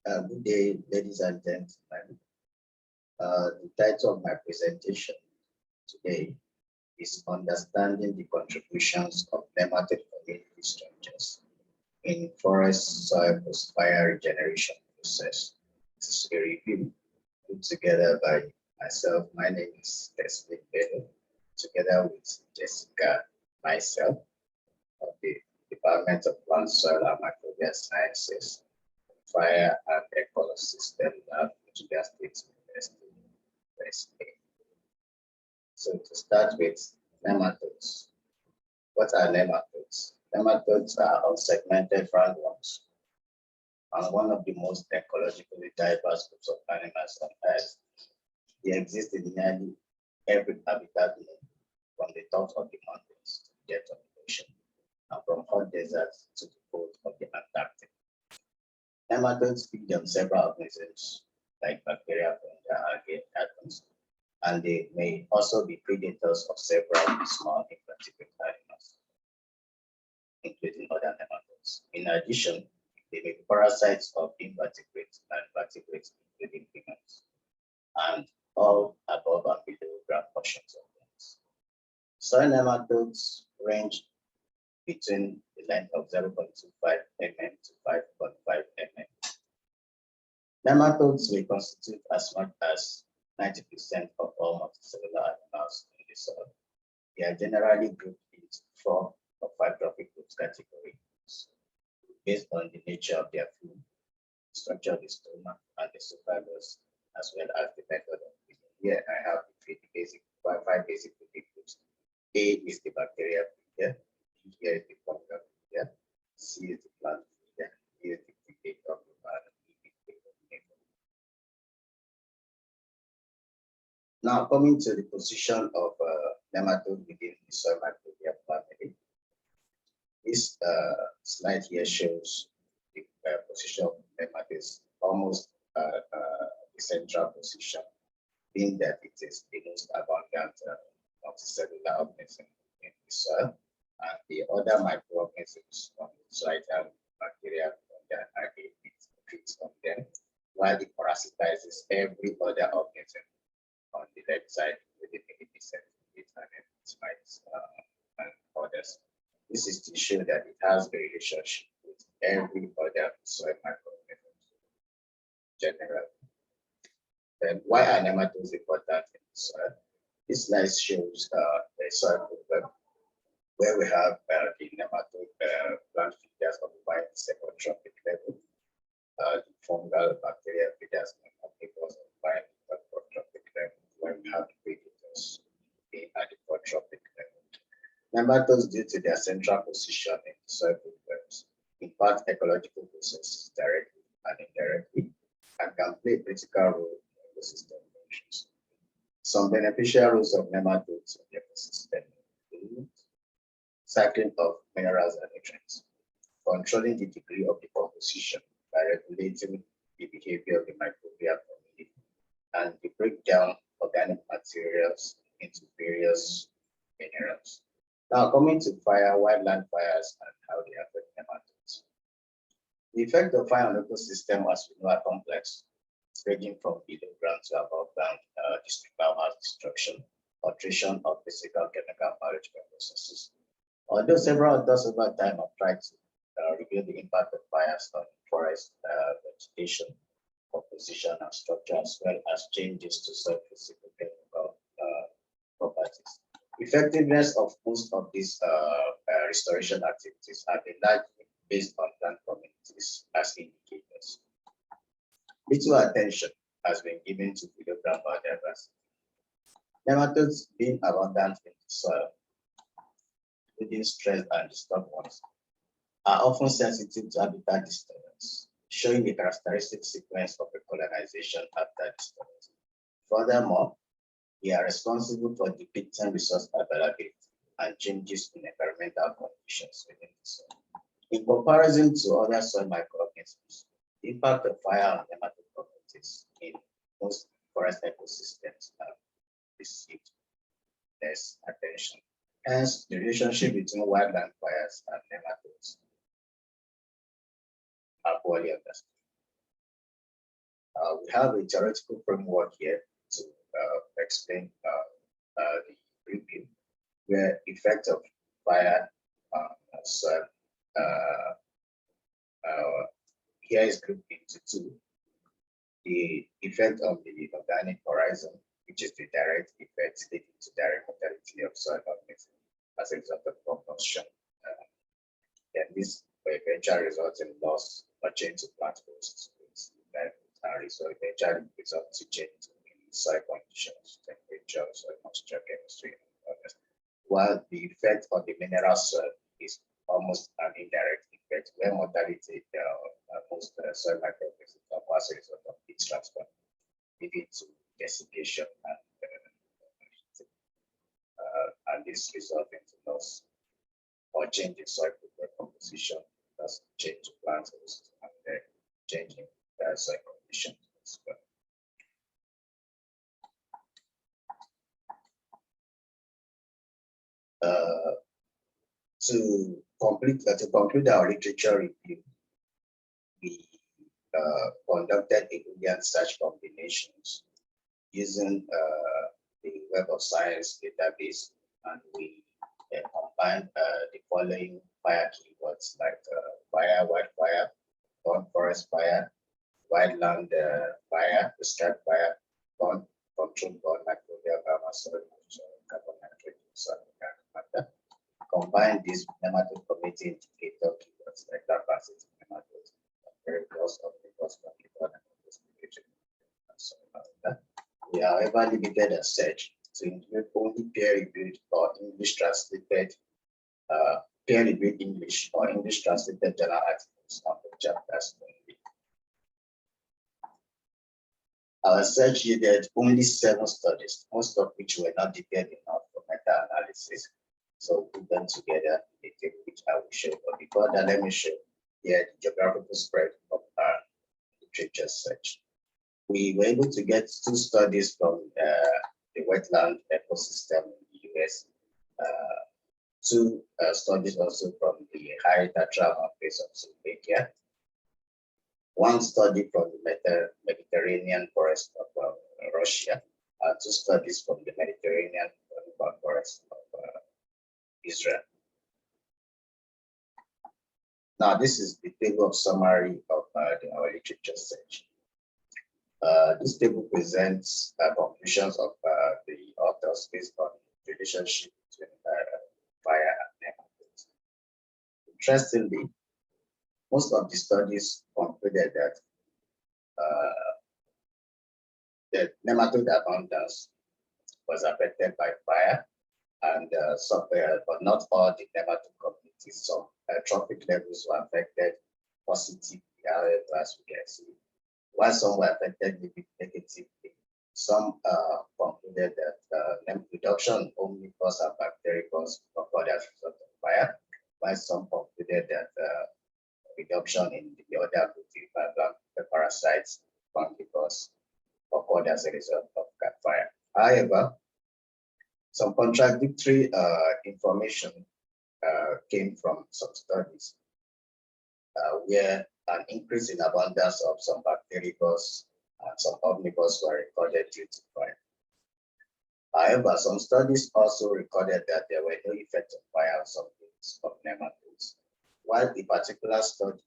Good day, ladies and gentlemen. The title of my presentation today is Understanding the Contributions of Nematode Community Structures in Forest Soil Post-Fire Regeneration Process. This is a review put together by myself. My name is Leslie Bello, together with Jessica, myself, of the Department of Plant, Soil and Microbial Sciences, Fire and Ecosystem Lab, Michigan State University, USA. So to start with, nematodes. What are nematodes? Nematodes are unsegmented roundworms and one of the most ecologically diverse groups of animals on Earth. They exist in nearly every habitat known, from the tops of the mountains to the depths of the ocean, and from hot deserts to the cold of the Antarctic. Nematodes feed on several organisms like bacteria, fungi, algae, atoms, and they may also be predators of several small invertebrate animals, including other nematodes. In addition, they may be parasites of invertebrates and vertebrates, including humans, and all above and below ground portions of plants. Soil nematodes range between the length of 0.25 mm to 5.5 mm. Nematodes may constitute as much as 90% of all multicellular animals in the soil. They are generally grouped into 4 or 5 trophic groups categories based on the nature of their food, structure of the stomach, and the survivors, as well as the method of feeding. Here I have the five basic food groups. A is the bacteria feeder, B here is the fungal feeder, C is the plant feeder, D is the predator, and E is the pollinator. Now coming to the position of nematode within the soil microbial family. This slide here shows the position of nematodes almost the central position, being that it is the most abundant multicellular organism in the soil, and the other microorganisms on the side have bacteria that feeds on them, while it parasitizes every other organism on the left side with the centimeters and mites and others. This is to show that it has a relationship with every other soil microorganism generally. Then why are nematodes important in the soil? This slide shows a soil problem where we have the nematode plant feeders occupying the second trophic level, the fungal bacteria feeders occupying the third trophic level, where we have the predators being at the fourth trophic level. Nematodes, due to their central position in the soil problems, impact ecological processes directly and indirectly, and can play a critical role in ecosystem functions. Some beneficial roles of nematodes in the ecosystem include cycling of minerals and nutrients, controlling the degree of decomposition by regulating the behavior of the microbial community, and the breakdown organic materials into various minerals. Now coming to fire, wildland fires, and how they affect nematodes. The effect of fire on ecosystem, as we know, are complex, ranging from below ground to above ground, biomass destruction, alteration of physical, chemical, and biological processes. Although several authors over time have tried to reveal the impact of fires on forest vegetation, composition, and structure, as well as changes to soil physical chemical properties. Effectiveness of most of these restoration activities have been largely based on plant communities as indicators. Little attention has been given to kilogram biodiversity. Nematodes being abundant in the soil, including stressed and disturbed ones, are often sensitive to habitat disturbance, showing the characteristic sequence of recolonization after disturbance. Furthermore, they are responsible for depicting resource availability and changes in environmental conditions within the soil. In comparison to other soil microorganisms, the impact of fire on nematode communities in most forest ecosystems have received less attention. Hence, the relationship between wildland fires and nematodes are poorly understood. We have a theoretical framework here to explain the review, where effect of fire soil here is grouped into two. The effect of the organic horizon, which is the direct effect leading to direct mortality of soil organisms as a result of combustion. And this will eventually result in loss or change of plant hosts, and so eventually result to change in soil conditions, temperature, soil moisture, chemistry, and others. While the effect on the mineral soil is almost an indirect effect, where mortality most soil microorganisms are as a result of heat transfer, leading to desiccation and this result into loss or change in soil composition, thus change plant host and changing soil conditions as well. To conclude our literature review, we conducted a Boolean search combinations using the Web of Science database, and we combined the following fire keywords like fire, wildfire, burnt forest fire, wildland fire, district fire, burnt control, burnt microbial biomass, carbon nitrogen, matter. Combine this nematode committee indicator keywords like diversity nematodes, very close of the cost of the and so on. We are however limited a search to include only peer-reviewed or English translated, peer-reviewed English or English translated journal articles on the chapters only. Our search yielded only 7 studies, most of which were not detailed enough for meta-analysis. So we put them together in a table which I will show. But before that, let me show here the geographical spread of our literature search. We were able to get 2 studies from the wetland ecosystem in the US, 2 studies also from the high Tatra mountains of Slovakia, 1 study from the Mediterranean forest of Russia, 2 studies from the Mediterranean forest of Israel. Now, this is the table of summary of our literature search. This table presents conclusions of the authors based on the relationship between fire and nematodes. Interestingly, most of the studies concluded that the nematode abundance was affected by fire, and but not all the nematode communities. Some trophic levels were affected positively, however, as we can see, while some were affected negatively. Some concluded that reduction only cause and bacteria cause occurred as a result of fire, while some concluded that reduction in the other the parasites because occurred as a result of fire. However, some contradictory information came from some studies where an increase in abundance of some bacteriivores and some omnivores were recorded due to fire. However, some studies also recorded that there were no effects of fire on some groups of nematodes, while the particular study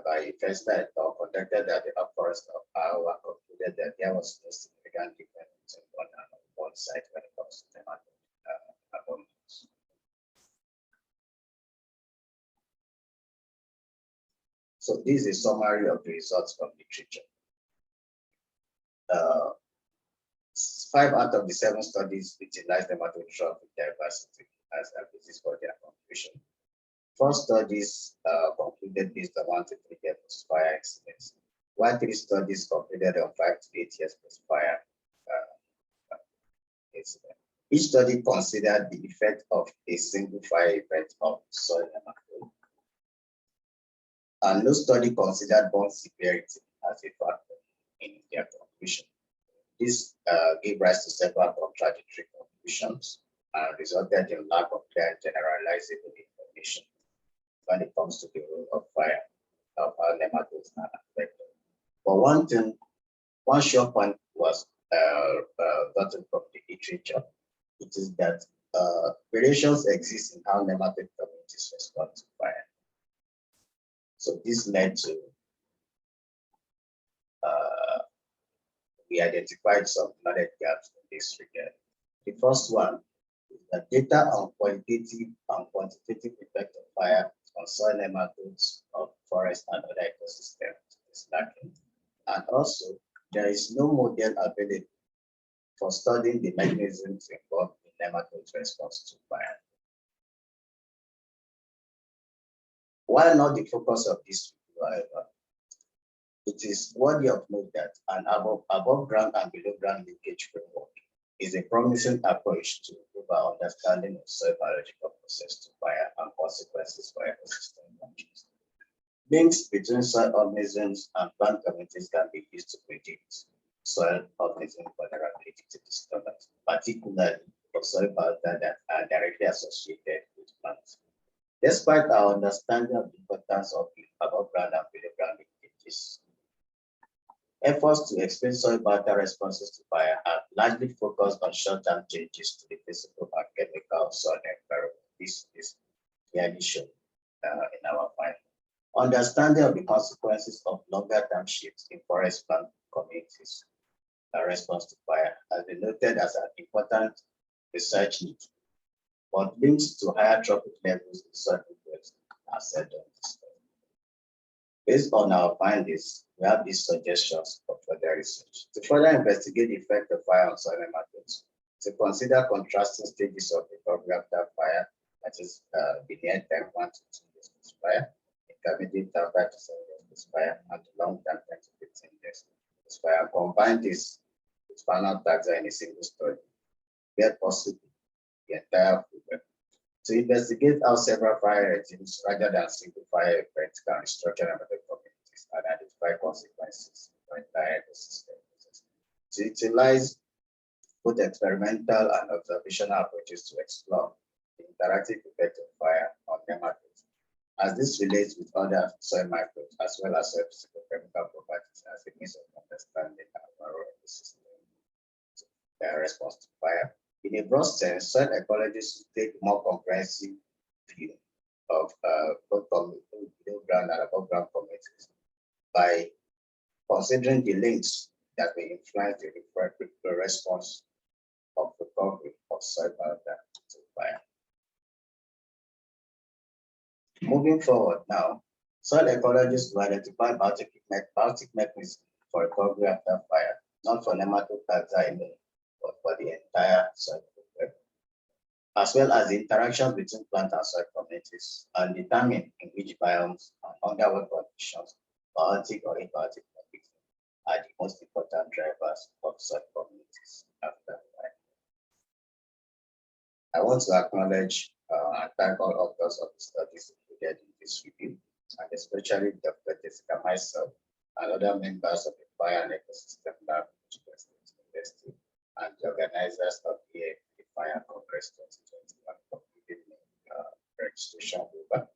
by Festa et al. Conducted at the forest of Iowa concluded that there was no significant difference on one side when it comes to nematode abundance. So this is a summary of the results from literature. 5 out of the 7 studies utilized nematode trophic diversity as a basis for their conclusion. 4 studies concluded based on 1 to 3 years post fire incidents, while 3 studies concluded on 5 to 8 years post fire incident. Each study considered the effect of a single fire event on soil nematode, and no study considered burn severity as a factor in their conclusion. This gave rise to several contradictory conclusions and resulted in lack of clear and generalizable information when it comes to the role of fire of how nematodes are affected. But one sure point was gotten from the literature. It is that variations exist in how nematode communities respond to fire. So this led to we identified some knowledge gaps in this regard. The first one is that data on qualitative and quantitative effect of fire on soil nematodes of forest and other ecosystems is lacking. And also, there is no model available for studying the mechanisms involved in nematodes' response to fire. While not the focus of this review, however, it is worthy of note that an above ground and below ground linkage framework is a promising approach to improve our understanding of soil biological process to fire and consequences for ecosystem changes. Links between soil organisms and plant communities can be used to predict soil organism vulnerability to disturbance, particularly for soil biota that are directly associated with plants. Despite our understanding of the importance of the above ground and below ground linkages, efforts to explain soil biota responses to fire are largely focused on short-term changes to the physical and chemical soil environment. This is clearly shown in our finding. Understanding of the consequences of longer-term shifts in forest plant communities in response to fire has been noted as an important research need, but links to higher trophic levels in soil reserves are seldom discussed. Based on our findings, we have these suggestions for further research. To further investigate the effect of fire on soil nematodes, to consider contrasting stages of recovery after fire, that is the near term 1 to 2 years post fire, intermediate term 5 to 7 years post fire, and the long term 10 to 15 years post fire. Combine this with final taxa in a single study, where possible, the entire program. To investigate how several fire regimes rather than single fire effects can restructure nematode communities and identify consequences for entire ecosystem. To utilize both experimental and observational approaches to explore the interactive effect of fire on nematodes, as this relates with other soil microbes as well as soil physicochemical properties as a means of understanding our ecosystem response to fire. In a broad sense, soil ecologists take more comprehensive view of both below ground and above ground communities by considering the links that may influence the response of recovery of soil biota to fire. Moving forward now, soil ecologists will identify biotic mechanisms for recovery after fire, not for nematode taxa alone, but for the entire soil program, as well as the interactions between plant and soil communities, and determine in which biomes and under what conditions biotic or abiotic mechanisms are the most important drivers of soil communities after fire. I want to acknowledge and thank all authors of the studies included in this review, and especially Dr. Jessica, myself, and other members of the Fire and Ecosystem Lab University, and the organizers of the Fire Congress 2021 for giving me registration over